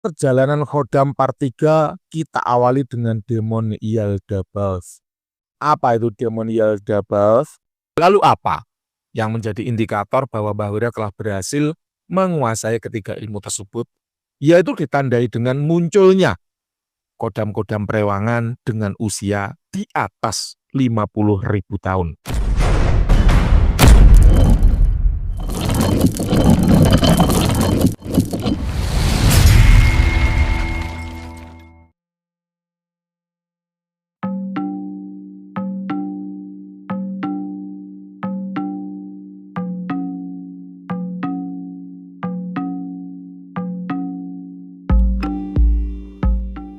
Perjalanan Khodam part 3 kita awali dengan demon Yaldabaoth. Apa itu demon Yaldabaoth? Lalu apa yang menjadi indikator bahwa Bahwira telah berhasil menguasai ketiga ilmu tersebut? Yaitu ditandai dengan munculnya kodam-kodam perewangan dengan usia di atas 50.000 tahun.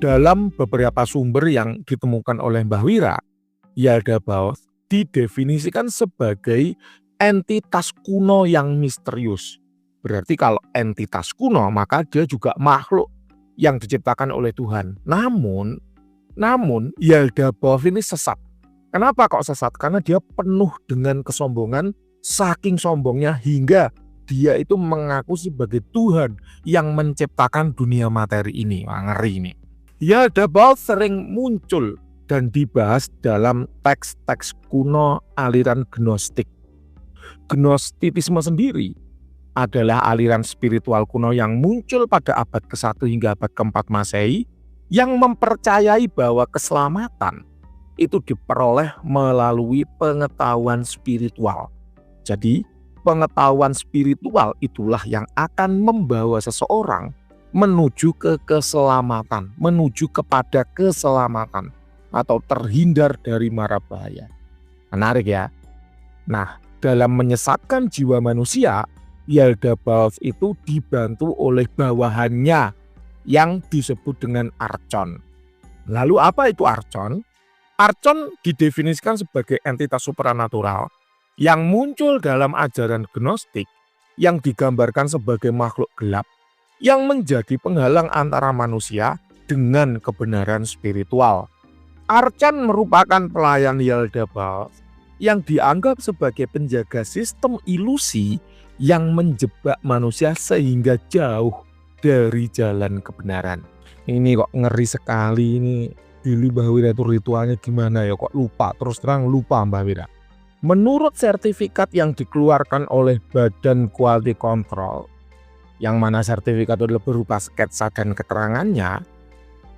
Dalam beberapa sumber yang ditemukan oleh Bahwira, Yaldabaoth didefinisikan sebagai entitas kuno yang misterius. Berarti kalau entitas kuno, maka dia juga makhluk yang diciptakan oleh Tuhan. Namun Yaldabaoth ini sesat. Kenapa kok sesat? Karena dia penuh dengan kesombongan, saking sombongnya hingga dia itu mengaku sebagai Tuhan yang menciptakan dunia materi ini. Wah, ngeri ini. Yaldabaoth sering muncul dan dibahas dalam teks-teks kuno aliran Gnostik. Gnostitisme sendiri adalah aliran spiritual kuno yang muncul pada abad ke-1 hingga abad ke-4 Masehi yang mempercayai bahwa keselamatan itu diperoleh melalui pengetahuan spiritual. Jadi, pengetahuan spiritual itulah yang akan membawa seseorang menuju ke keselamatan, menuju kepada keselamatan atau terhindar dari mara bahaya. Menarik ya. Nah, dalam menyesatkan jiwa manusia, Yaldabaoth itu dibantu oleh bawahannya yang disebut dengan Archon. Lalu apa itu Archon? Archon didefinisikan sebagai entitas supranatural yang muncul dalam ajaran Gnostik yang digambarkan sebagai makhluk gelap yang menjadi penghalang antara manusia dengan kebenaran spiritual. Archon merupakan pelayan Yaldabaoth yang dianggap sebagai penjaga sistem ilusi yang menjebak manusia sehingga jauh dari jalan kebenaran. Ini kok ngeri sekali ini. Dulu Bahwira itu ritualnya gimana ya, kok lupa, terus terang lupa Bahwira. Menurut sertifikat yang dikeluarkan oleh Badan Quality Control, yang mana sertifikat itu adalah berupa sketsa dan keterangannya,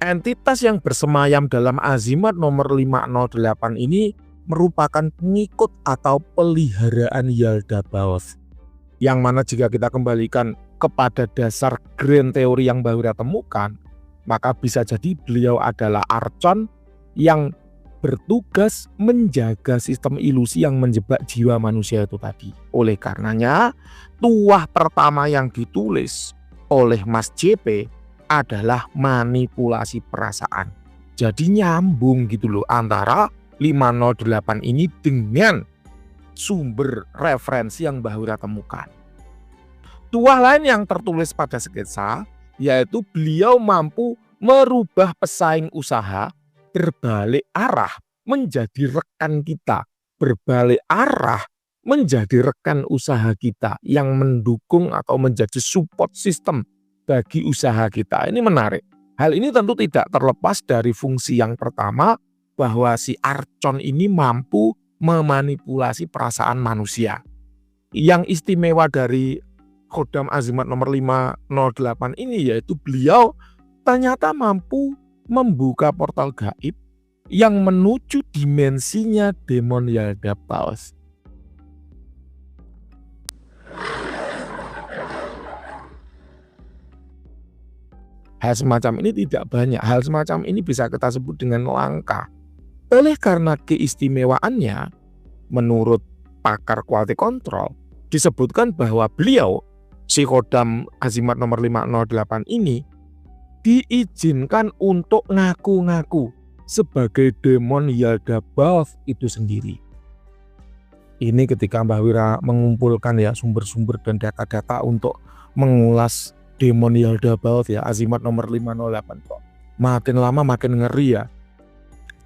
entitas yang bersemayam dalam azimat nomor 508 ini merupakan pengikut atau peliharaan Yaldabaoth. Yang mana jika kita kembalikan kepada dasar grand teori yang Bahwira temukan, maka bisa jadi beliau adalah Archon yang bertugas menjaga sistem ilusi yang menjebak jiwa manusia itu tadi. Oleh karenanya, tuah pertama yang ditulis oleh Mas JP adalah manipulasi perasaan. Jadi nyambung gitu loh antara 508 ini dengan sumber referensi yang Bahwira temukan. Tuah lain yang tertulis pada sketsa yaitu beliau mampu merubah pesaing usaha berbalik arah menjadi rekan kita, berbalik arah menjadi rekan usaha kita yang mendukung atau menjadi support system bagi usaha kita. Ini menarik. Hal ini tentu tidak terlepas dari fungsi yang pertama, bahwa si Archon ini mampu memanipulasi perasaan manusia. Yang istimewa dari Khodam Azimat nomor 508 ini yaitu beliau ternyata mampu membuka portal gaib yang menuju dimensinya demon Yaldabaoth. Hal semacam ini tidak banyak. Hal semacam ini bisa kita sebut dengan langka. Oleh karena keistimewaannya, menurut pakar quality control, disebutkan bahwa beliau, si Khodam Azimat nomor 508 ini, diizinkan untuk ngaku-ngaku sebagai demon Yaldabaoth itu sendiri. Ini ketika Bahwira mengumpulkan ya sumber-sumber dan data-data untuk mengulas demon Yaldabaoth ya, Azimat nomor 508 kok. Makin lama makin ngeri ya.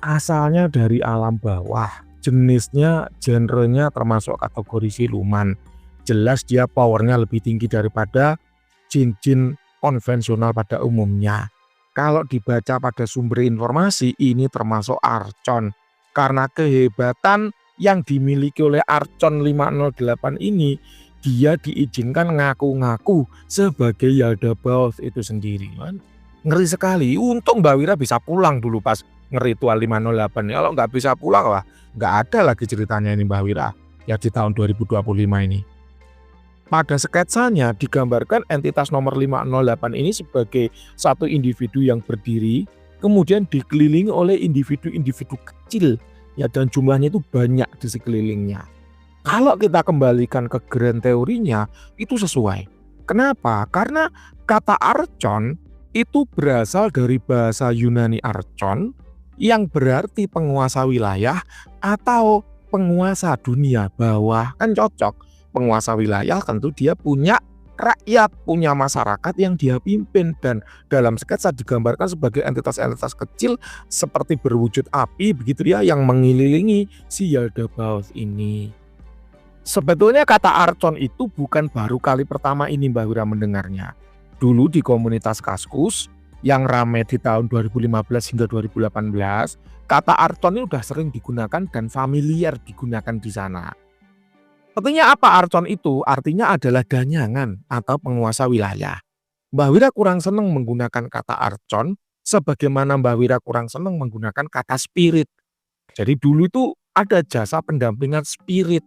Asalnya dari alam bawah, jenisnya, genrenya termasuk kategori siluman. Jelas dia powernya lebih tinggi daripada jin-jin konvensional pada umumnya. Kalau dibaca pada sumber informasi, ini termasuk Archon. Karena kehebatan yang dimiliki oleh Archon 508 ini, dia diizinkan ngaku-ngaku sebagai Yaldabaoth itu sendiri. Ngeri sekali. Untung Mbak Wira bisa pulang dulu pas ngeritual 508. Kalau nggak bisa pulang, wah nggak ada lagi ceritanya ini Mbak Wira ya di tahun 2025 ini. Pada sketsanya digambarkan entitas nomor 508 ini sebagai satu individu yang berdiri, kemudian dikelilingi oleh individu-individu kecil ya, dan jumlahnya itu banyak di sekelilingnya. Kalau kita kembalikan ke grand teorinya, itu sesuai. Kenapa? Karena kata Archon itu berasal dari bahasa Yunani Archon yang berarti penguasa wilayah atau penguasa dunia bawah. Kan cocok. Penguasa wilayah tentu dia punya rakyat, punya masyarakat yang dia pimpin, dan dalam sketsa digambarkan sebagai entitas-entitas kecil seperti berwujud api begitu ya, yang mengelilingi si Yaldabaoth ini. Sebetulnya kata Archon itu bukan baru kali pertama ini Mbak Wira mendengarnya. Dulu di komunitas Kaskus yang ramai di tahun 2015 hingga 2018, kata Archon ini udah sering digunakan dan familiar digunakan di sana. Artinya apa Archon itu? Artinya adalah danyangan atau penguasa wilayah. Mbak Wira kurang senang menggunakan kata Archon, sebagaimana Mbak Wira kurang senang menggunakan kata spirit. Jadi dulu itu ada jasa pendampingan spirit.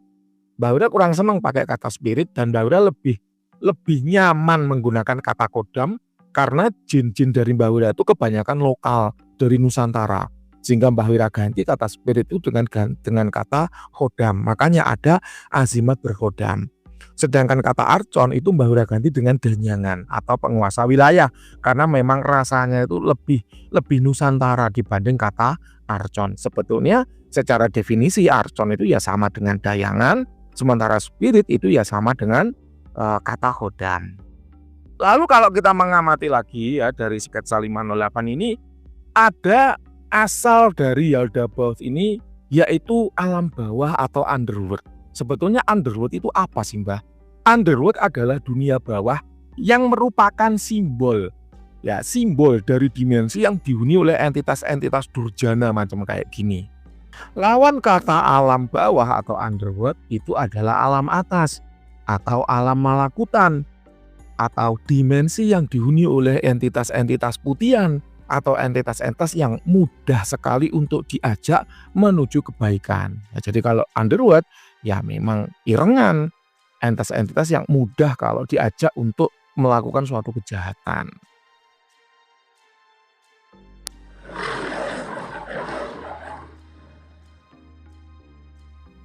Mbak Wira kurang senang pakai kata spirit, dan Mbak Wira lebih nyaman menggunakan kata kodam karena jin-jin dari Mbak Wira itu kebanyakan lokal dari Nusantara. Sehingga Mbak Wira ganti kata spirit itu dengan kata khodam. Makanya ada azimat berkhodam. Sedangkan kata Archon itu Mbak Wira ganti dengan danyangan atau penguasa wilayah. Karena memang rasanya itu lebih Nusantara dibanding kata Archon. Sebetulnya secara definisi Archon itu ya sama dengan dayangan. Sementara spirit itu ya sama dengan kata khodam. Lalu kalau kita mengamati lagi ya dari sketsa 508 ini, ada asal dari Yaldabaoth ini yaitu alam bawah atau underworld. Sebetulnya underworld itu apa sih Mbah? Underworld adalah dunia bawah yang merupakan simbol dari dimensi yang dihuni oleh entitas-entitas durjana macam kayak gini. Lawan kata alam bawah atau underworld itu adalah alam atas atau alam malakutan atau dimensi yang dihuni oleh entitas-entitas putihan atau entitas-entitas yang mudah sekali untuk diajak menuju kebaikan. Ya, jadi kalau underworld ya memang irengan, entitas-entitas yang mudah kalau diajak untuk melakukan suatu kejahatan.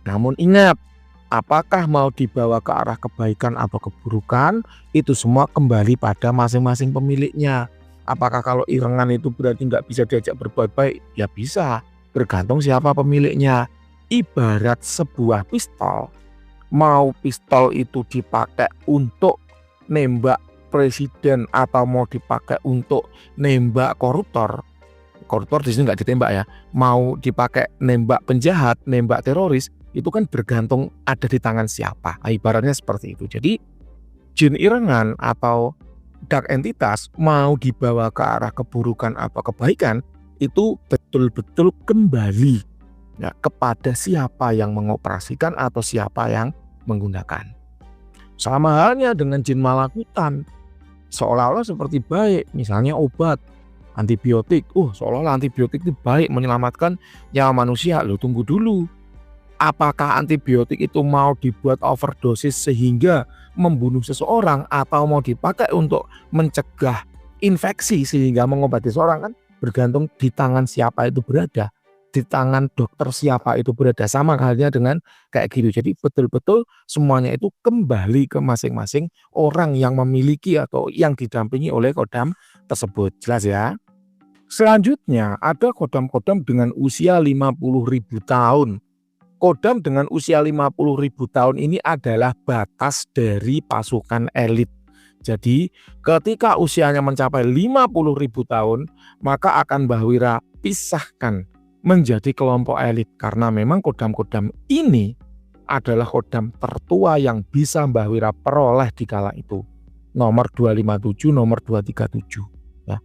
Namun ingat, apakah mau dibawa ke arah kebaikan atau keburukan, itu semua kembali pada masing-masing pemiliknya. Apakah kalau irengan itu berarti nggak bisa diajak berbuat baik? Ya bisa, bergantung siapa pemiliknya. Ibarat sebuah pistol, mau pistol itu dipakai untuk nembak presiden atau mau dipakai untuk nembak koruptor di sini nggak ditembak ya, mau dipakai nembak penjahat, nembak teroris, itu kan bergantung ada di tangan siapa. Ibaratnya seperti itu. Jadi jin irengan atau dark entitas mau dibawa ke arah keburukan atau kebaikan itu betul-betul kembali ya kepada siapa yang mengoperasikan atau siapa yang menggunakan. Sama halnya dengan jin malakutan, seolah-olah seperti baik, misalnya obat antibiotik. Seolah-olah antibiotik itu baik menyelamatkan nyawa manusia. Loh, tunggu dulu. Apakah antibiotik itu mau dibuat overdosis sehingga membunuh seseorang atau mau dipakai untuk mencegah infeksi sehingga mengobati seseorang? Kan bergantung di tangan siapa itu berada, di tangan dokter siapa itu berada. Sama halnya dengan kayak gitu. Jadi betul-betul semuanya itu kembali ke masing-masing orang yang memiliki atau yang didampingi oleh kodam tersebut. Jelas ya? Selanjutnya ada kodam-kodam dengan usia 50.000 tahun. Kodam dengan usia 50.000 tahun ini adalah batas dari pasukan elit. Jadi ketika usianya mencapai 50.000 tahun, maka akan Mbah Wira pisahkan menjadi kelompok elit. Karena memang kodam-kodam ini adalah kodam tertua yang bisa Mbah Wira peroleh di kala itu. nomor 257, nomor 237 ya.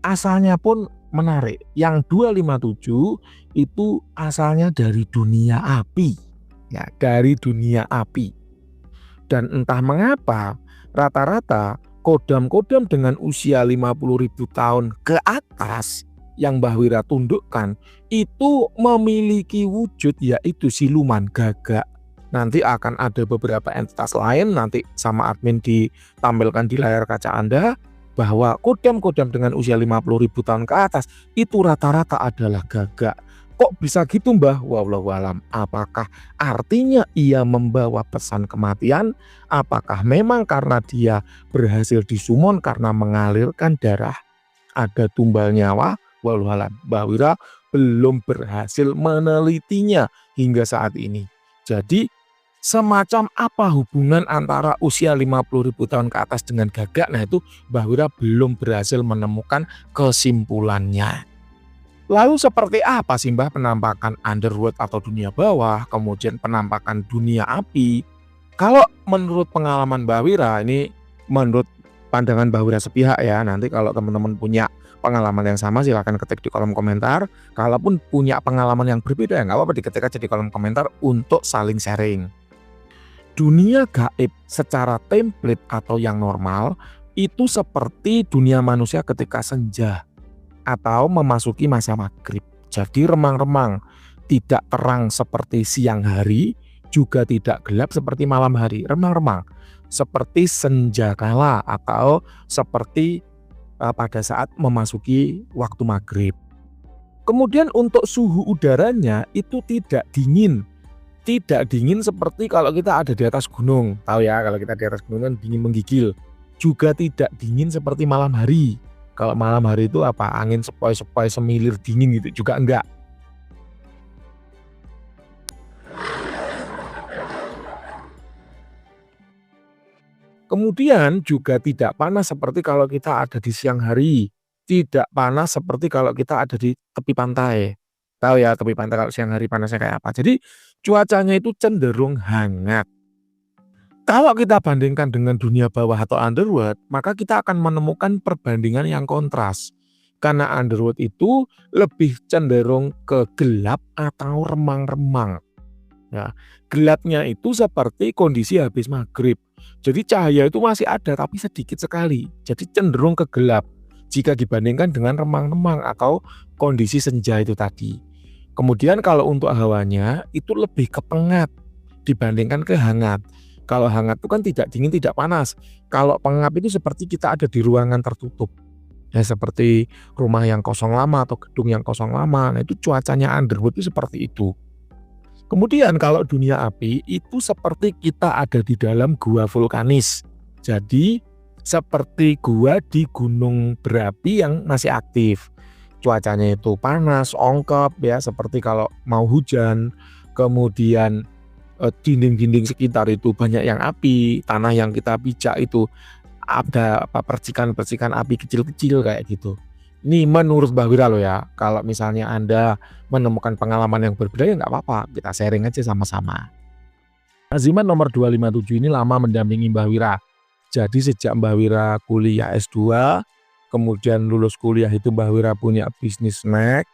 Asalnya pun menarik. Yang 257 itu asalnya dari dunia api. Ya, dari dunia api. Dan entah mengapa rata-rata kodam-kodam dengan usia 50.000 tahun ke atas yang Mbah Wira tundukkan itu memiliki wujud yaitu siluman gagak. Nanti akan ada beberapa entitas lain, nanti sama admin ditampilkan di layar kaca Anda bahwa kodam-kodam dengan usia 50.000 tahun ke atas itu rata-rata adalah gagak. Kok bisa gitu Mbah? Wallahu alam. Apakah artinya ia membawa pesan kematian? Apakah memang karena dia berhasil disumon karena mengalirkan darah? Ada tumbal nyawa? Wallahu alam. Mbah Wira belum berhasil menelitinya hingga saat ini. Jadi semacam apa hubungan antara usia 50.000 tahun ke atas dengan gagak? Nah itu Mbah Wira belum berhasil menemukan kesimpulannya. Lalu seperti apa sih Mbah penampakan underworld atau dunia bawah, kemudian penampakan dunia api? Kalau menurut pengalaman Mbah Wira, ini menurut pandangan Mbah Wira sepihak ya, nanti kalau teman-teman punya pengalaman yang sama silahkan ketik di kolom komentar. Kalaupun punya pengalaman yang berbeda ya nggak apa-apa diketik aja di kolom komentar untuk saling sharing. Dunia gaib secara template atau yang normal itu seperti dunia manusia ketika senja atau memasuki masa maghrib. Jadi remang-remang, tidak terang seperti siang hari, juga tidak gelap seperti malam hari. Remang-remang, seperti senja kala atau seperti pada saat memasuki waktu maghrib. Kemudian untuk suhu udaranya itu tidak dingin. Tidak dingin seperti kalau kita ada di atas gunung. Tahu ya, kalau kita di atas gunung kan dingin menggigil. Juga tidak dingin seperti malam hari. Kalau malam hari itu apa? Angin sepoi-sepoi semilir dingin gitu juga enggak. Kemudian juga tidak panas seperti kalau kita ada di siang hari. Tidak panas seperti kalau kita ada di tepi pantai. Tahu ya tepi pantai kalau siang hari panasnya kayak apa. Jadi cuacanya itu cenderung hangat. Kalau kita bandingkan dengan dunia bawah atau underworld, maka kita akan menemukan perbandingan yang kontras. Karena underworld itu lebih cenderung ke gelap atau remang-remang. Ya, gelapnya itu seperti kondisi habis maghrib. Jadi cahaya itu masih ada tapi sedikit sekali. Jadi cenderung ke gelap jika dibandingkan dengan remang-remang atau kondisi senja itu tadi. Kemudian kalau untuk hawanya itu lebih ke pengap dibandingkan ke hangat. Kalau hangat itu kan tidak dingin, tidak panas. Kalau pengap itu seperti kita ada di ruangan tertutup. Ya seperti rumah yang kosong lama atau gedung yang kosong lama. Nah itu cuacanya underworld itu seperti itu. Kemudian kalau dunia api itu seperti kita ada di dalam gua vulkanis. Jadi seperti gua di gunung berapi yang masih aktif. Cuacanya itu panas, ongkep ya seperti kalau mau hujan. Kemudian dinding-dinding sekitar itu banyak yang api, tanah yang kita pijak itu ada percikan-percikan api kecil-kecil kayak gitu. Ini menurut Mbah Wira loh ya. Kalau misalnya Anda menemukan pengalaman yang berbeda ya nggak apa-apa, kita sharing aja sama-sama. Azimat nomor 257 ini lama mendampingi Mbah Wira. Jadi sejak Mbah Wira kuliah S2, kemudian lulus kuliah itu Mbah Wira punya bisnis snack.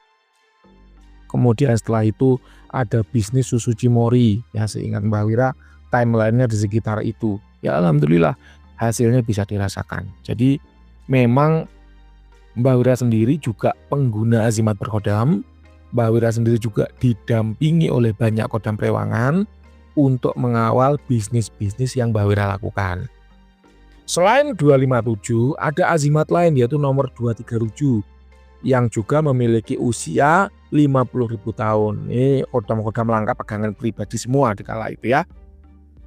Kemudian setelah itu ada bisnis susu Cimory. Ya seingat Mbah Wira timelinenya di sekitar itu. Ya alhamdulillah hasilnya bisa dirasakan. Jadi memang Mbah Wira sendiri juga pengguna azimat berkodam. Mbah Wira sendiri juga didampingi oleh banyak kodam rewangan untuk mengawal bisnis-bisnis yang Mbah Wira lakukan. Selain 257 ada azimat lain yaitu nomor 237 yang juga memiliki usia 50.000 tahun. Ini kodam-kodam langka pegangan pribadi semua di kala itu ya.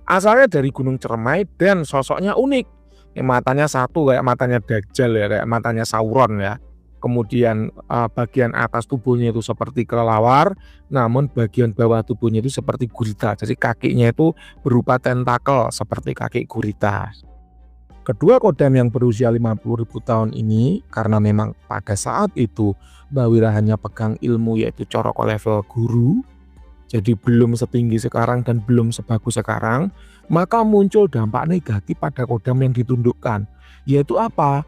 Asalnya dari Gunung Cermai dan sosoknya unik. Matanya satu kayak matanya Dajjal ya, kayak matanya Sauron ya. Kemudian bagian atas tubuhnya itu seperti kelelawar, namun bagian bawah tubuhnya itu seperti gurita. Jadi kakinya itu berupa tentakel seperti kaki gurita. Kedua kodam yang berusia 50.000 tahun ini karena memang pada saat itu Mbah Wira hanya pegang ilmu yaitu coroko level guru. Jadi belum setinggi sekarang dan belum sebagus sekarang. maka muncul dampak negatif pada kodam yang ditundukkan. Yaitu apa?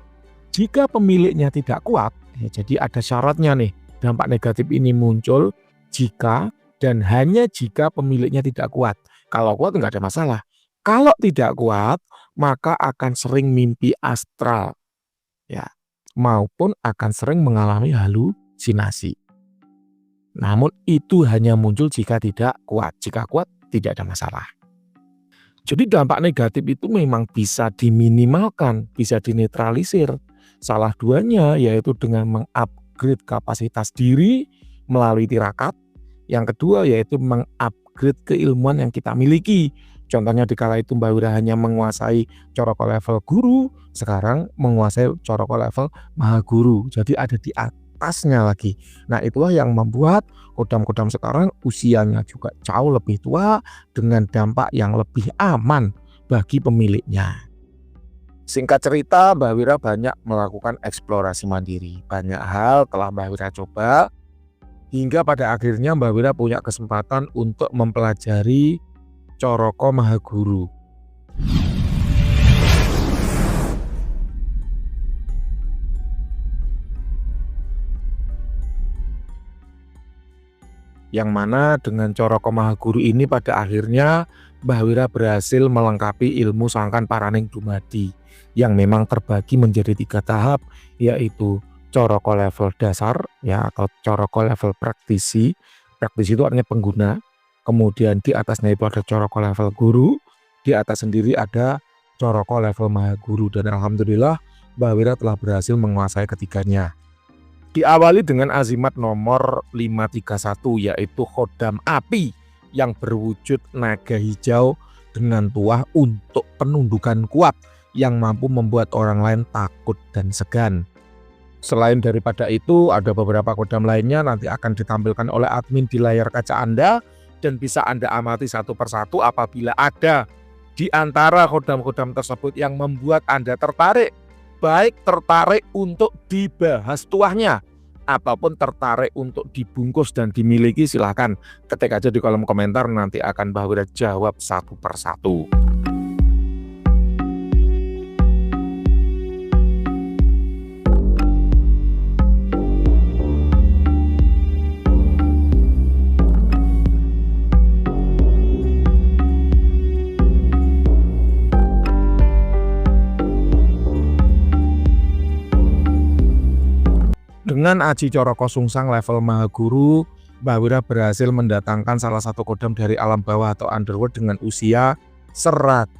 Jika pemiliknya tidak kuat, ya, jadi ada syaratnya nih. Dampak negatif ini muncul jika dan hanya jika pemiliknya tidak kuat. Kalau kuat nggak ada masalah. Kalau tidak kuat, maka akan sering mimpi astral, ya, maupun akan sering mengalami halusinasi. Namun itu hanya muncul jika tidak kuat. Jika kuat tidak ada masalah. Jadi dampak negatif itu memang bisa diminimalkan, bisa dinetralisir. Salah duanya yaitu dengan mengupgrade kapasitas diri melalui tirakat. Yang kedua yaitu mengupgrade keilmuan yang kita miliki. Contohnya dikala itu Mbak Wira hanya menguasai Coroko level guru, sekarang menguasai Coroko level maha guru. Jadi ada di atasnya lagi. Nah, itulah yang membuat kodam-kodam sekarang usianya juga jauh lebih tua dengan dampak yang lebih aman bagi pemiliknya. Singkat cerita, Mbak Wira banyak melakukan eksplorasi mandiri. Banyak hal telah Mbak Wira coba hingga pada akhirnya Mbak Wira punya kesempatan untuk mempelajari Coroko Maha Guru. Yang mana dengan Coroko Maha Guru ini pada akhirnya Mbah Wira berhasil melengkapi ilmu Sangkan Paraning Dumadi yang memang terbagi menjadi 3 tahap, yaitu Coroko level dasar, ya, atau Coroko level praktisi. Praktisi itu artinya pengguna. Kemudian di atasnya itu ada Coroko level guru, di atas sendiri ada Coroko level Maha Guru, dan alhamdulillah Mbah Wira telah berhasil menguasai ketiganya. Diawali dengan azimat nomor 531, yaitu Kodam Api yang berwujud naga hijau dengan tuah untuk penundukan kuat yang mampu membuat orang lain takut dan segan. Selain daripada itu, ada beberapa kodam lainnya nanti akan ditampilkan oleh admin di layar kaca Anda dan bisa Anda amati satu persatu. Apabila ada di antara kodam-kodam tersebut yang membuat Anda tertarik, baik tertarik untuk dibahas tuahnya ataupun tertarik untuk dibungkus dan dimiliki, silahkan ketik aja di kolom komentar, nanti akan Mbah Wira jawab satu persatu. Dengan Aji Coroko Sungsang level Maha Guru, Mbah Wira berhasil mendatangkan salah satu kodam dari alam bawah atau underworld dengan usia 100.000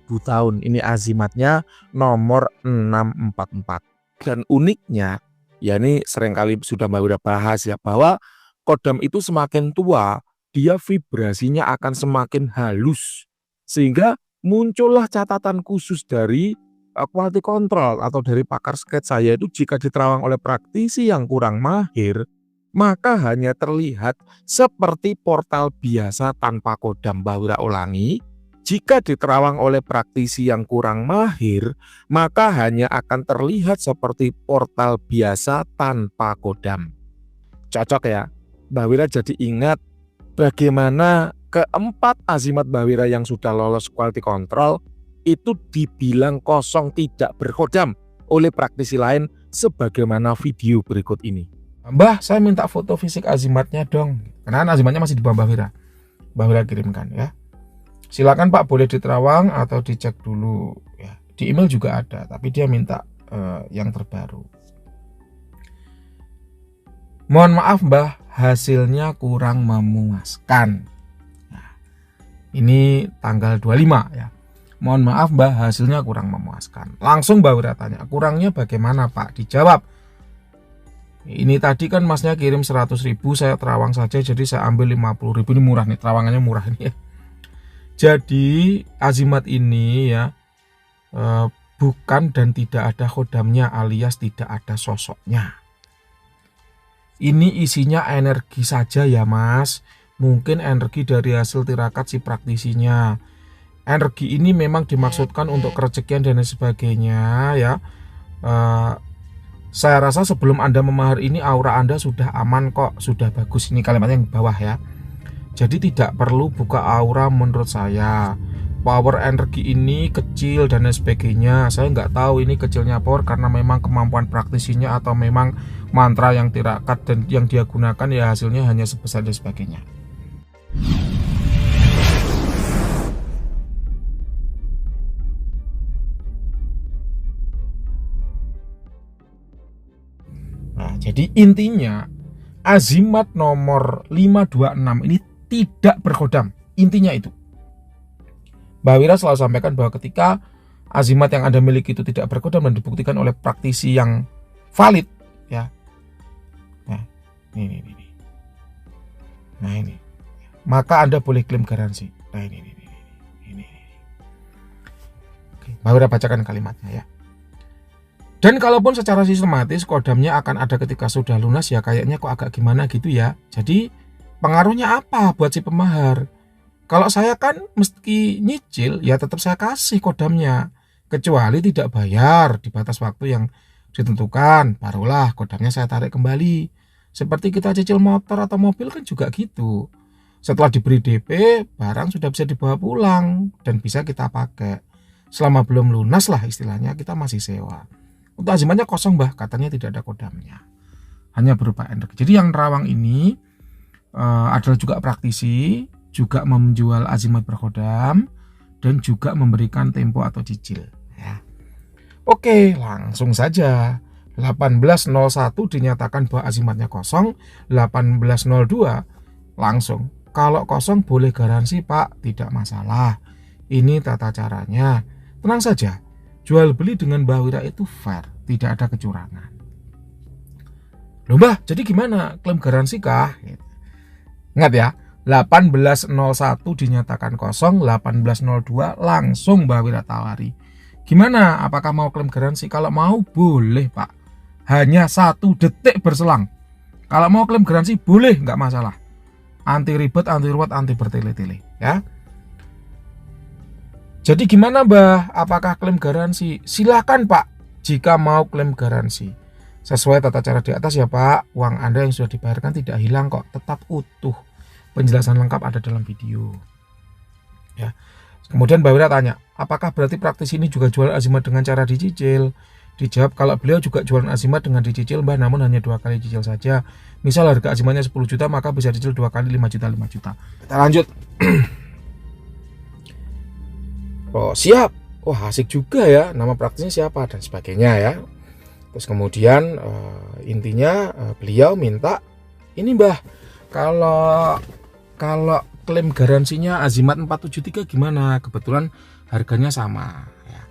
tahun. Ini azimatnya nomor 644. Dan uniknya, ya ini seringkali sudah Mbah Wira bahas ya, bahwa kodam itu semakin tua, dia vibrasinya akan semakin halus. Sehingga muncullah catatan khusus dari quality control atau dari pakar sketsa, yaitu jika diterawang oleh praktisi yang kurang mahir, maka hanya terlihat seperti portal biasa tanpa kodam. Mbah Wira ulangi, jika diterawang oleh praktisi yang kurang mahir, maka hanya akan terlihat seperti portal biasa tanpa kodam. Cocok ya? Mbah Wira jadi ingat bagaimana keempat azimat Mbah Wira yang sudah lolos quality control itu dibilang kosong, tidak berkodam oleh praktisi lain, sebagaimana video berikut ini. Mbah, saya minta foto fisik azimatnya dong, karena azimatnya masih di bawah Mbah Wira. Mbah Wira kirimkan ya. Silakan Pak, boleh diterawang atau dicek dulu ya. Di email juga ada, tapi dia minta yang terbaru. Mohon maaf Mbah, hasilnya kurang memuaskan. Nah, ini tanggal 25 ya. Mohon maaf Mbah, hasilnya kurang memuaskan. Langsung Mbah Wira tanya, kurangnya bagaimana Pak? Dijawab, ini tadi kan masnya kirim 100.000, saya terawang saja, jadi saya ambil 50.000. Ini murah nih, terawangannya murah nih ya. Jadi azimat ini ya bukan dan tidak ada kodamnya, alias tidak ada sosoknya. Ini isinya energi saja ya Mas. Mungkin energi dari hasil tirakat si praktisinya. Energi ini memang dimaksudkan untuk kerezekian dan sebagainya ya. Saya rasa sebelum Anda memahar ini aura Anda sudah aman kok, sudah bagus. Ini kalimatnya yang bawah ya. Jadi tidak perlu buka aura menurut saya. power energi ini kecil dan lain sebagainya. Saya nggak tahu ini kecilnya power karena memang kemampuan praktisinya atau memang mantra yang tirakat dan yang dia gunakan ya hasilnya hanya sebesar dan sebagainya. Nah, jadi intinya azimat nomor 526 ini tidak berkodam. Intinya itu. Mbak Wira selalu sampaikan bahwa ketika azimat yang Anda miliki itu tidak berkodam dan dibuktikan oleh praktisi yang valid, ya. Nah, ini. Nah, ini. Maka Anda boleh klaim garansi. Nah, ini. Oke, Mbak Wira bacakan kalimatnya ya. Dan kalaupun secara sistematis kodamnya akan ada ketika sudah lunas, ya kayaknya kok agak gimana gitu ya. Jadi pengaruhnya apa buat si pemahar? Kalau saya kan meski nyicil ya tetap saya kasih kodamnya. Kecuali tidak bayar di batas waktu yang ditentukan, barulah kodamnya saya tarik kembali. Seperti kita cicil motor atau mobil kan juga gitu. Setelah diberi DP, barang sudah bisa dibawa pulang dan bisa kita pakai. Selama belum lunas lah istilahnya kita masih sewa. Untuk azimatnya kosong Mbah, katanya tidak ada kodamnya. Hanya berupa energi. Jadi yang nerawang ini adalah juga praktisi, juga menjual azimat berkodam, dan juga memberikan tempo atau cicil. Ya. Oke, langsung saja. 1801 dinyatakan bahwa azimatnya kosong, 1802 langsung. Kalau kosong boleh garansi Pak, tidak masalah. Ini tata caranya. Tenang saja. Jual beli dengan Mbah Wira itu fair, tidak ada kecurangan. Loh Mbah, jadi gimana? Klaim garansi kah? Ingat ya, 1801 dinyatakan kosong, 1802 langsung Mbah Wira tawari. Gimana? Apakah mau klaim garansi? Kalau mau boleh Pak. Hanya 1 detik berselang. Kalau mau klaim garansi boleh, nggak masalah. Anti ribet, anti ruwet, anti bertele-tele. Ya. Jadi gimana Mbah? Apakah klaim garansi? Silakan Pak, jika mau klaim garansi. Sesuai tata cara di atas ya Pak, uang Anda yang sudah dibayarkan tidak hilang kok, tetap utuh. Penjelasan lengkap ada dalam video. Ya. Kemudian Mbak Wira tanya, apakah berarti praktisi ini juga jual azimat dengan cara dicicil? Dijawab, kalau beliau juga jualan azimat dengan dicicil Mbah, namun hanya 2 kali cicil saja. Misal harga azimatnya 10 juta, maka bisa dicicil 2 kali 5 juta, 5 juta. Kita lanjut. Oh siap, wah asik juga ya, nama praktisnya siapa dan sebagainya ya. Terus kemudian intinya beliau minta ini Mbah, kalau klaim garansinya azimat 473 gimana? Kebetulan harganya sama ya.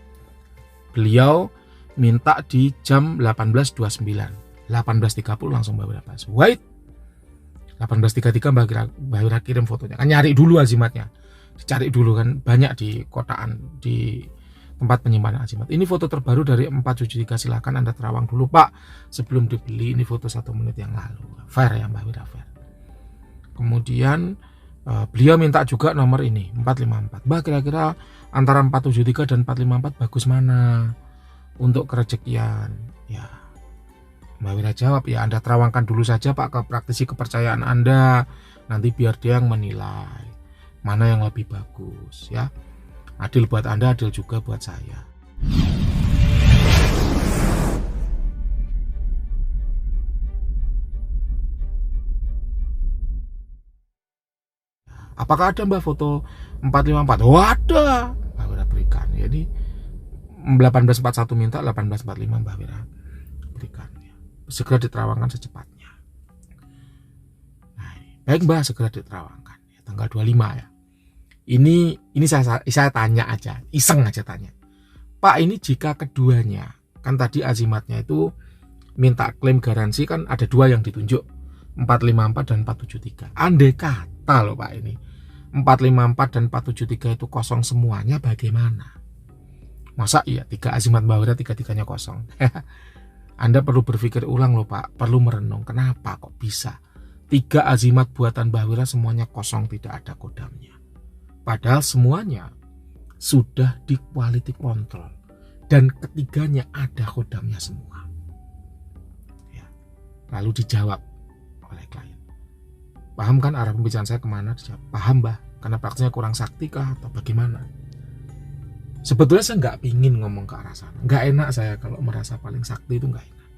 Beliau minta di jam 18.29, 18.30 langsung Mbak Wira pas. Wait, 18.33 Mbak Wira kirim fotonya. Kan nyari dulu azimatnya. Dicari dulu kan, banyak di kotaan di tempat penyimpanan azimat. Ini foto terbaru dari 473, silakan Anda terawang dulu Pak sebelum dibeli. Ini foto 1 menit yang lalu. Fair ya Mbak Wira, fair. Kemudian beliau minta juga nomor ini 454. Mbak kira-kira antara 473 dan 454 bagus mana untuk kerezekian? Ya Mbak Wira jawab, ya Anda terawangkan dulu saja Pak ke praktisi kepercayaan Anda, nanti biar dia yang menilai mana yang lebih bagus ya. Adil buat Anda, adil juga buat saya. Apakah ada Mbak foto 454? Oh ada, Mbak Wira berikan. Jadi 1841 minta, 1845 Mbak Wira berikan ya. Segera diterawangkan secepatnya. Nah, baik Mbak, segera diterawangkan ya, tanggal 25 ya. Ini saya tanya aja, iseng aja tanya. Pak, ini jika keduanya, kan tadi azimatnya itu minta klaim garansi kan ada 2 yang ditunjuk, 454 dan 473. Andai kata loh Pak, ini 454 dan 473 itu kosong semuanya, bagaimana? Masa iya 3 azimat Mbak Wira 3-3-nya kosong? Anda perlu berpikir ulang loh Pak, perlu merenung kenapa kok bisa 3 azimat buatan Mbak Wira semuanya kosong, tidak ada kodamnya. Padahal semuanya sudah di quality control dan ketiganya ada kodamnya semua. Ya. Lalu dijawab oleh klien, paham kan arah pembicaraan saya kemana? Dijawab, paham Mbah, karena praktisnya kurang sakti kah atau bagaimana? Sebetulnya saya nggak pingin ngomong ke arah sana. Nggak enak saya kalau merasa paling sakti itu nggak enak.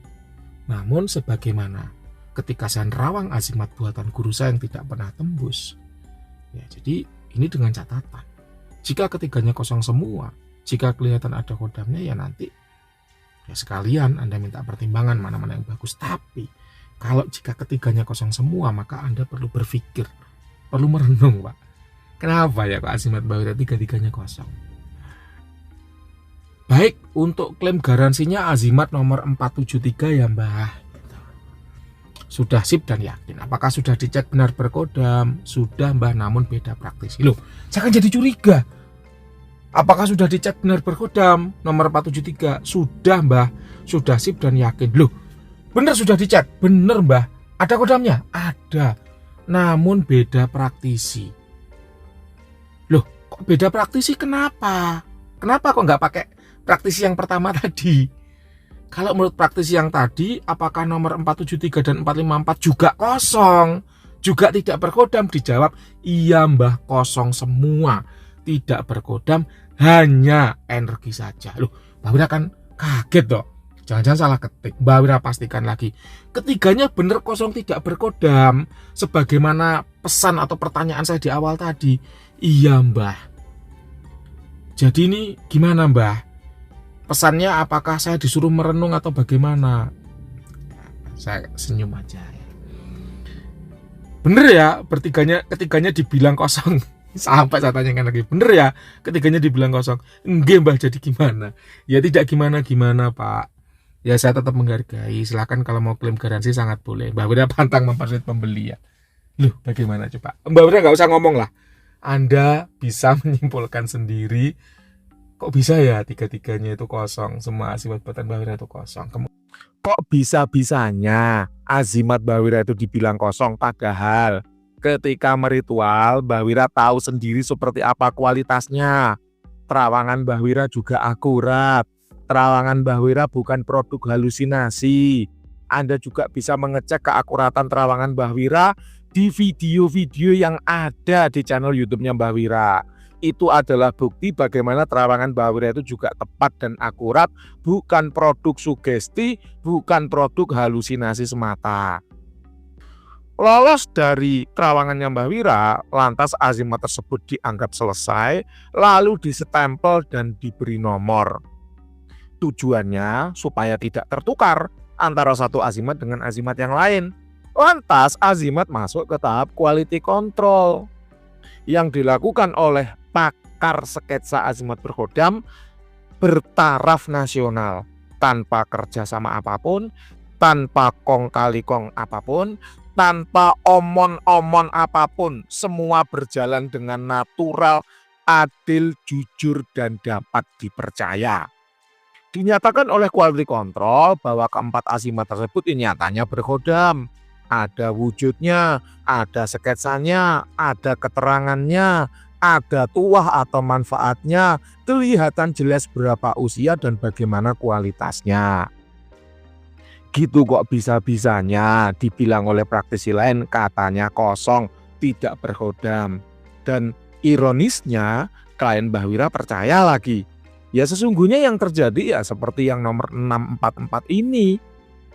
Namun sebagaimana ketika saya nerawang azimat buatan guru saya yang tidak pernah tembus. Ya, jadi ini dengan catatan. Jika ketiganya kosong semua, jika kelihatan ada kodamnya ya nanti ya sekalian Anda minta pertimbangan mana-mana yang bagus. Tapi kalau jika ketiganya kosong semua, maka Anda perlu berpikir, perlu merenung, Pak. Kenapa ya kok azimat Bawira tiga-tiganya kosong? Baik, untuk klaim garansinya azimat nomor 473 ya Mbah. Sudah sip dan yakin. Apakah sudah dicek benar berkodam? Sudah Mbah, namun beda praktisi. Loh, saya kan jadi curiga. Apakah sudah dicek benar berkodam? Nomor 473. Sudah Mbah, sudah sip dan yakin. Loh, benar sudah dicek? Benar Mbah. Ada kodamnya? Ada. Namun beda praktisi. Loh, kok beda praktisi kenapa? Kenapa kok nggak pakai praktisi yang pertama tadi? Kalau menurut praktisi yang tadi, apakah nomor 473 dan 454 juga kosong? Juga tidak berkodam? Dijawab, iya Mbah, kosong semua. Tidak berkodam, hanya energi saja. Loh, Mbak Wira kan kaget dong. Jangan-jangan salah ketik. Mbak Wira pastikan lagi. Ketiganya benar kosong tidak berkodam. Sebagaimana pesan atau pertanyaan saya di awal tadi. Iya Mbah. Jadi ini gimana Mbah? Pesannya apakah saya disuruh merenung atau bagaimana? Saya senyum aja. Bener ya, ketiganya dibilang kosong. Sampai saya tanyakan lagi, bener ya ketiganya dibilang kosong? Enggak Mbah, jadi gimana? Ya tidak gimana-gimana Pak. Ya saya tetap menghargai. Silakan kalau mau klaim garansi sangat boleh. Mbak Wira pantang mempersulit pembeli ya. Loh, bagaimana coba? Mbak Wira nggak usah ngomong lah. Anda bisa menyimpulkan sendiri. Kok bisa ya tiga-tiganya itu kosong? Semua azimat buatan Mbak Wira itu kosong. Kok bisa-bisanya azimat Mbak Wira itu dibilang kosong? Padahal ketika meritual Mbak Wira tahu sendiri seperti apa kualitasnya. Terawangan Mbak Wira juga akurat. Terawangan Mbak Wira bukan produk halusinasi. Anda juga bisa mengecek keakuratan terawangan Mbak Wira di video-video yang ada di channel YouTube-nya Mbak Wira. Itu adalah bukti bagaimana terawangan Mbak Wira itu juga tepat dan akurat, bukan produk sugesti, bukan produk halusinasi semata. Lolos dari terawangannya Mbak Wira, lantas azimat tersebut dianggap selesai, lalu disestempel dan diberi nomor. Tujuannya supaya tidak tertukar antara satu azimat dengan azimat yang lain. Lantas azimat masuk ke tahap quality control yang dilakukan oleh pakar sketsa azimat berkodam bertaraf nasional, tanpa kerjasama apapun, tanpa kong kali kong apapun, tanpa omon-omon apapun. Semua berjalan dengan natural, adil, jujur, dan dapat dipercaya. Dinyatakan oleh quality control bahwa keempat azimat tersebut nyatanya berkodam. Ada wujudnya, ada sketsanya, ada keterangannya, ada tuah atau manfaatnya, kelihatan jelas berapa usia dan bagaimana kualitasnya. Gitu kok bisa-bisanya dibilang oleh praktisi lain katanya kosong, tidak berkodam. Dan ironisnya klien Mbah Wira percaya lagi. Ya sesungguhnya yang terjadi ya seperti yang nomor 644 ini.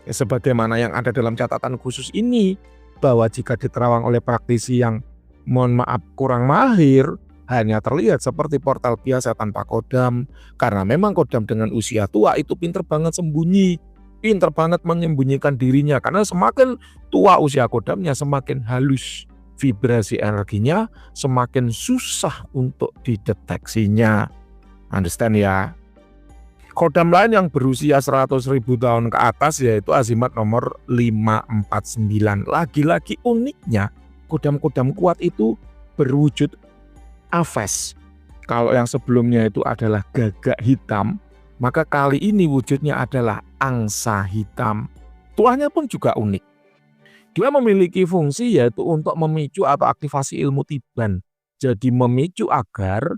Ya, sebagaimana yang ada dalam catatan khusus ini, bahwa jika diterawang oleh praktisi yang mohon maaf kurang mahir, hanya terlihat seperti portal biasa tanpa kodam. Karena memang kodam dengan usia tua itu pinter banget sembunyi, pinter banget menyembunyikan dirinya. Karena semakin tua usia kodamnya, semakin halus vibrasi energinya, semakin susah untuk dideteksinya. Understand ya? Kodam lain yang berusia 100.000 tahun ke atas yaitu azimat nomor 549. Lagi-lagi uniknya, kodam-kodam kuat itu berwujud aves. Kalau yang sebelumnya itu adalah gagak hitam, maka kali ini wujudnya adalah angsa hitam. Tuahnya pun juga unik. Dia memiliki fungsi yaitu untuk memicu atau aktivasi ilmu tiban. Jadi memicu agar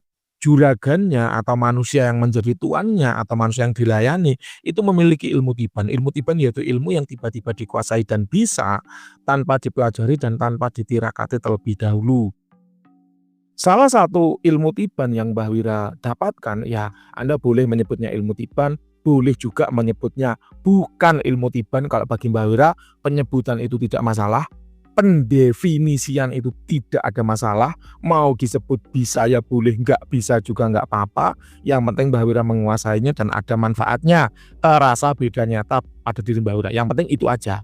juragannya atau manusia yang menjadi tuannya atau manusia yang dilayani itu memiliki ilmu tiban. Ilmu tiban yaitu ilmu yang tiba-tiba dikuasai dan bisa tanpa dipelajari dan tanpa ditirakati terlebih dahulu. Salah satu ilmu tiban yang Mbah Wira dapatkan, ya Anda boleh menyebutnya ilmu tiban, boleh juga menyebutnya bukan ilmu tiban. Kalau bagi Mbah Wira, penyebutan itu tidak masalah, pendefinisian itu tidak ada masalah, mau disebut bisa ya boleh, nggak bisa juga nggak apa-apa, yang penting Mbah Wira menguasainya dan ada manfaatnya, terasa beda nyata pada diri Mbah Wira, yang penting itu aja.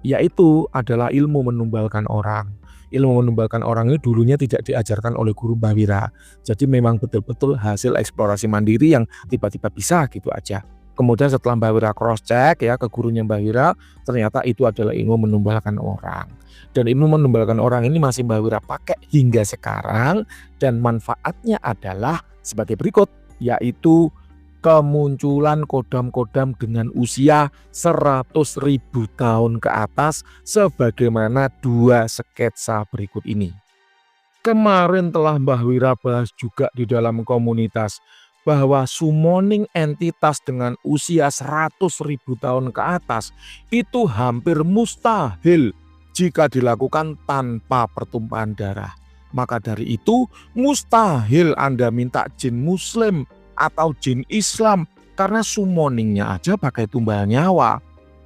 Yaitu adalah ilmu menumbalkan orang. Ilmu menumbalkan orang itu dulunya tidak diajarkan oleh guru Mbah Wira. Jadi memang betul-betul hasil eksplorasi mandiri yang tiba-tiba bisa gitu aja. Kemudian setelah Mbah Wira cross check ya ke gurunya Mbah Wira, ternyata itu adalah ilmu menumbalkan orang. Dan ilmu menumbalkan orang ini masih Mbah Wira pakai hingga sekarang, dan manfaatnya adalah sebagai berikut, yaitu kemunculan kodam-kodam dengan usia 100.000 tahun ke atas sebagaimana dua sketsa berikut ini. Kemarin telah Mbah Wira bahas juga di dalam komunitas bahwa summoning entitas dengan usia 100.000 tahun ke atas itu hampir mustahil jika dilakukan tanpa pertumpahan darah. Maka dari itu mustahil Anda minta jin muslim atau jin Islam karena summoningnya aja pakai tumbal nyawa.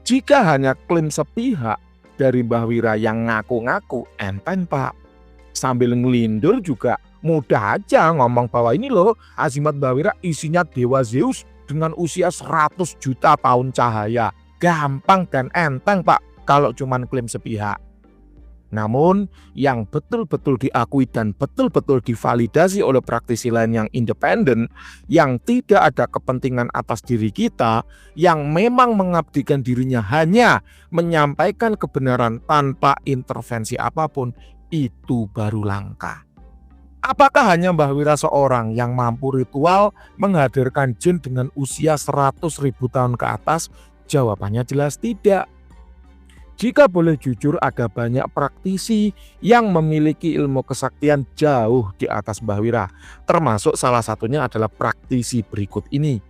Jika hanya klaim sepihak dari Mbah Wira yang ngaku-ngaku, enteng Pak. Sambil ngelindur juga mudah aja ngomong bahwa ini loh azimat Mbah Wira isinya Dewa Zeus dengan usia 100 juta tahun cahaya. Gampang dan enteng Pak kalau cuman klaim sepihak. Namun yang betul-betul diakui dan betul-betul divalidasi oleh praktisi lain yang independen, yang tidak ada kepentingan atas diri kita, yang memang mengabdikan dirinya hanya menyampaikan kebenaran tanpa intervensi apapun, itu baru langka. Apakah hanya Mbah Wira seorang yang mampu ritual menghadirkan jin dengan usia 100.000 tahun ke atas? Jawabannya jelas tidak. Jika boleh jujur, ada banyak praktisi yang memiliki ilmu kesaktian jauh di atas Mbah Wira. Termasuk salah satunya adalah praktisi berikut ini.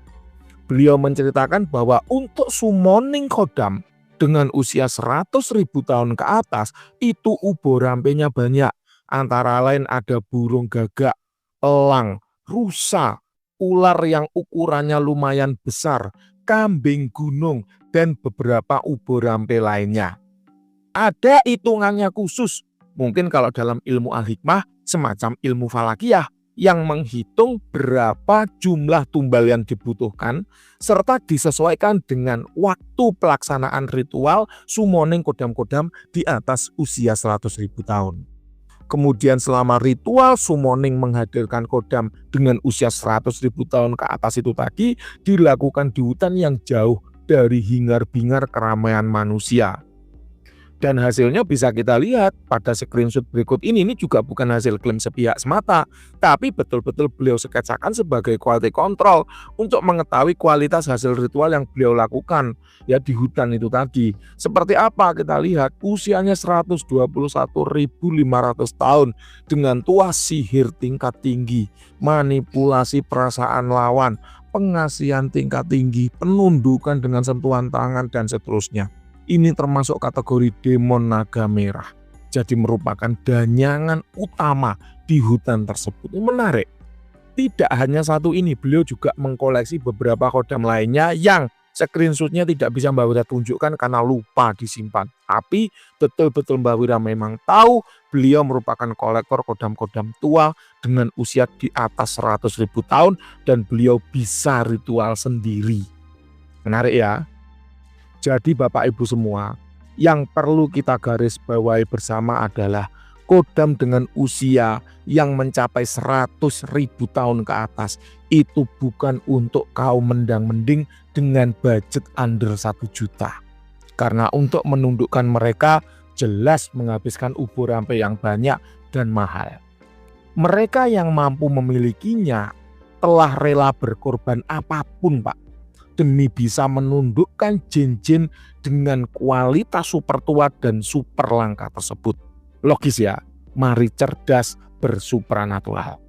Beliau menceritakan bahwa untuk summoning kodam dengan usia 100.000 tahun ke atas itu ubo-rampenya banyak. Antara lain ada burung gagak, elang, rusa, ular yang ukurannya lumayan besar, kambing gunung, dan beberapa ubo-rampe lainnya. Ada hitungannya khusus, mungkin kalau dalam ilmu al-hikmah semacam ilmu falakiyah yang menghitung berapa jumlah tumbal yang dibutuhkan serta disesuaikan dengan waktu pelaksanaan ritual summoning kodam-kodam di atas usia 100.000 tahun. Kemudian selama ritual summoning menghadirkan kodam dengan usia 100.000 tahun ke atas itu tadi dilakukan di hutan yang jauh dari hingar-bingar keramaian manusia. Dan hasilnya bisa kita lihat pada screenshot berikut ini juga bukan hasil klaim sepihak semata, tapi betul-betul beliau sketsakan sebagai quality control untuk mengetahui kualitas hasil ritual yang beliau lakukan ya di hutan itu tadi. Seperti apa kita lihat, usianya 121.500 tahun dengan tuas sihir tingkat tinggi, manipulasi perasaan lawan, pengasihan tingkat tinggi, penundukan dengan sentuhan tangan dan seterusnya. Ini termasuk kategori demon naga merah. Jadi merupakan danyangan utama di hutan tersebut. Ini menarik. Tidak hanya satu ini, beliau juga mengkoleksi beberapa kodam lainnya yang screenshotnya tidak bisa Mbah Wira tunjukkan karena lupa disimpan. Tapi betul-betul Mbah Wira memang tahu beliau merupakan kolektor kodam-kodam tua dengan usia di atas 100.000 tahun dan beliau bisa ritual sendiri. Menarik ya. Jadi Bapak Ibu semua, yang perlu kita garis bawahi bersama adalah kodam dengan usia yang mencapai 100.000 tahun ke atas itu bukan untuk kaum mendang-mending dengan budget under 1 juta. Karena untuk menundukkan mereka jelas menghabiskan ubo rampe yang banyak dan mahal. Mereka yang mampu memilikinya telah rela berkorban apapun Pak, demi bisa menundukkan jin-jin dengan kualitas super tua dan super langka tersebut. Logis ya, mari cerdas bersupranatural.